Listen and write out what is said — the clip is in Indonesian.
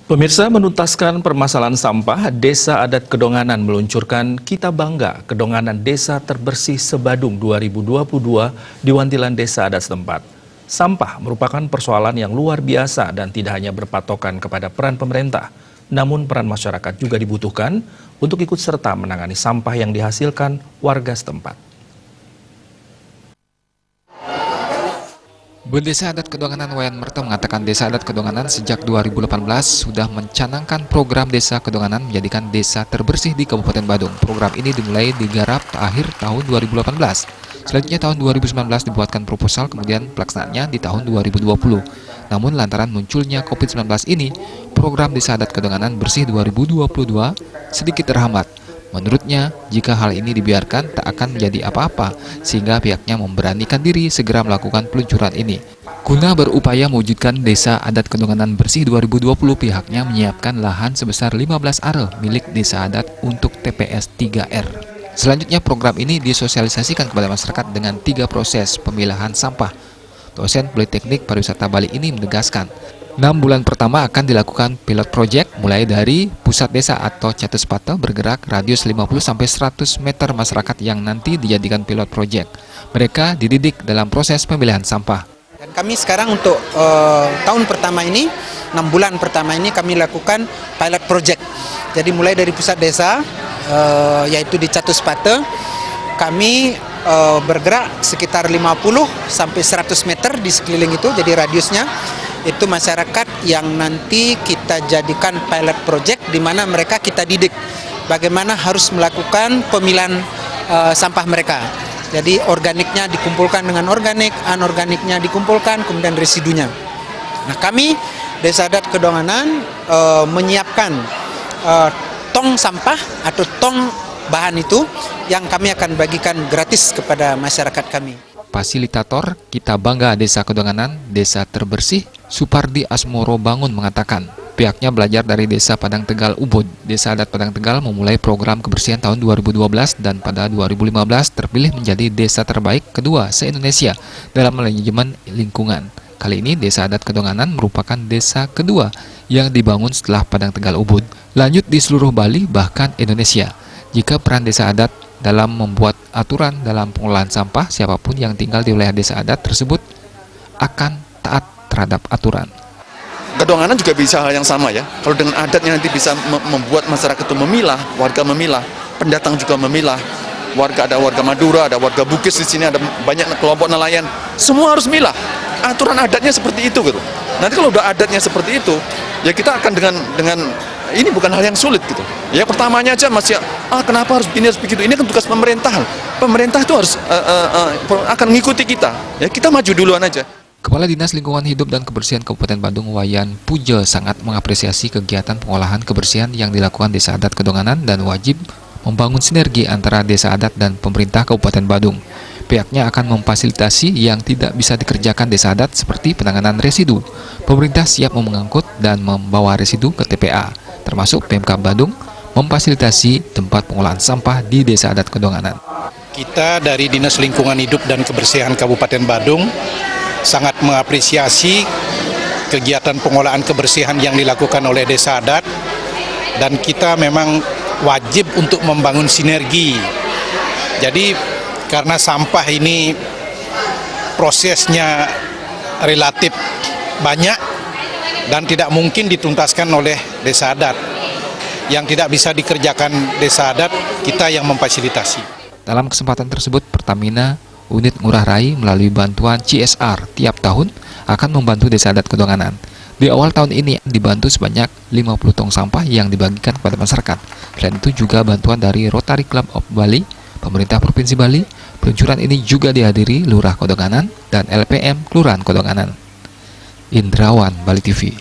Pemirsa, menuntaskan permasalahan sampah, Desa Adat Kedonganan meluncurkan Kita Bangga Kedonganan Desa Terbersih Sebadung 2022 di Wantilan Desa Adat setempat. Sampah merupakan persoalan yang luar biasa dan tidak hanya berpatokan kepada peran pemerintah, namun peran masyarakat juga dibutuhkan untuk ikut serta menangani sampah yang dihasilkan warga setempat. Desa Adat Kedonganan Wayan Merto mengatakan Desa Adat Kedonganan sejak 2018 sudah mencanangkan program Desa Kedonganan menjadikan desa terbersih di Kabupaten Badung. Program ini dimulai digarap akhir tahun 2018. Selanjutnya tahun 2019 dibuatkan proposal, kemudian pelaksanaannya di tahun 2020. Namun lantaran munculnya COVID-19 ini, program Desa Adat Kedonganan Bersih 2022 sedikit terhambat. Menurutnya, jika hal ini dibiarkan tak akan menjadi apa-apa, sehingga pihaknya memberanikan diri segera melakukan peluncuran ini. Guna berupaya mewujudkan Desa Adat Kedonganan Bersih 2020, pihaknya menyiapkan lahan sebesar 15 are milik Desa Adat untuk TPS 3R. Selanjutnya program ini disosialisasikan kepada masyarakat dengan 3 proses pemilahan sampah. Dosen Politeknik Pariwisata Bali ini menegaskan, 6 bulan pertama akan dilakukan pilot project mulai dari pusat desa atau Catuspate bergerak radius 50-100 meter masyarakat yang nanti dijadikan pilot project. Mereka dididik dalam proses pemilihan sampah. Dan kami sekarang untuk tahun pertama ini, 6 bulan pertama ini kami lakukan pilot project. Jadi mulai dari pusat desa, yaitu di Catuspate, kami bergerak sekitar 50-100 meter di sekeliling itu, jadi radiusnya. Itu masyarakat yang nanti kita jadikan pilot project di mana mereka kita didik bagaimana harus melakukan pemilihan sampah mereka. Jadi organiknya dikumpulkan dengan organik, anorganiknya dikumpulkan, kemudian residunya. Nah, kami Desa Adat Kedonganan menyiapkan tong sampah atau tong bahan itu yang kami akan bagikan gratis kepada masyarakat kami. Fasilitator Kita Bangga Desa Kedonganan, Desa Terbersih, Supardi Asmoro Bangun mengatakan, pihaknya belajar dari Desa Padang Tegal Ubud. Desa Adat Padang Tegal memulai program kebersihan tahun 2012 dan pada 2015 terpilih menjadi desa terbaik kedua se-Indonesia dalam manajemen lingkungan. Kali ini Desa Adat Kedonganan merupakan desa kedua yang dibangun setelah Padang Tegal Ubud. Lanjut di seluruh Bali bahkan Indonesia. Jika peran Desa Adat dalam membuat aturan dalam pengolahan sampah, siapapun yang tinggal di wilayah Desa Adat tersebut akan taat terhadap aturan. Kedonganan juga bisa hal yang sama ya. Kalau dengan adatnya nanti bisa membuat masyarakat itu memilah, warga memilah, pendatang juga memilah. Ada warga Madura, ada warga Bugis di sini, ada banyak kelompok nelayan. Semua harus milah. Aturan adatnya seperti itu gitu. Nanti kalau udah adatnya seperti itu, ya kita akan dengan ini bukan hal yang sulit gitu. Ya pertamanya aja masih kenapa harus ini harus begitu. Ini kan tugas pemerintah. Pemerintah itu harus akan mengikuti kita. Ya kita maju duluan aja. Kepala Dinas Lingkungan Hidup dan Kebersihan Kabupaten Badung Wayan Puja sangat mengapresiasi kegiatan pengolahan kebersihan yang dilakukan Desa Adat Kedonganan dan wajib membangun sinergi antara Desa Adat dan pemerintah Kabupaten Badung. Pihaknya akan memfasilitasi yang tidak bisa dikerjakan Desa Adat seperti penanganan residu. Pemerintah siap mengangkut dan membawa residu ke TPA, termasuk Pemkab Badung memfasilitasi tempat pengolahan sampah di Desa Adat Kedonganan. Kita dari Dinas Lingkungan Hidup dan Kebersihan Kabupaten Badung sangat mengapresiasi kegiatan pengolahan kebersihan yang dilakukan oleh Desa Adat, dan kita memang wajib untuk membangun sinergi. Jadi karena sampah ini prosesnya relatif banyak dan tidak mungkin dituntaskan oleh Desa Adat. Yang tidak bisa dikerjakan Desa Adat, kita yang memfasilitasi. Dalam kesempatan tersebut, Pertamina Unit Ngurah Rai melalui bantuan CSR tiap tahun akan membantu Desa Adat Kedonganan. Di awal tahun ini dibantu sebanyak 50 tong sampah yang dibagikan kepada masyarakat. Selain itu juga bantuan dari Rotary Club of Bali, pemerintah Provinsi Bali. Peluncuran ini juga dihadiri Lurah Kedonganan dan LPM Kelurahan Kedonganan. Indrawan, Bali TV.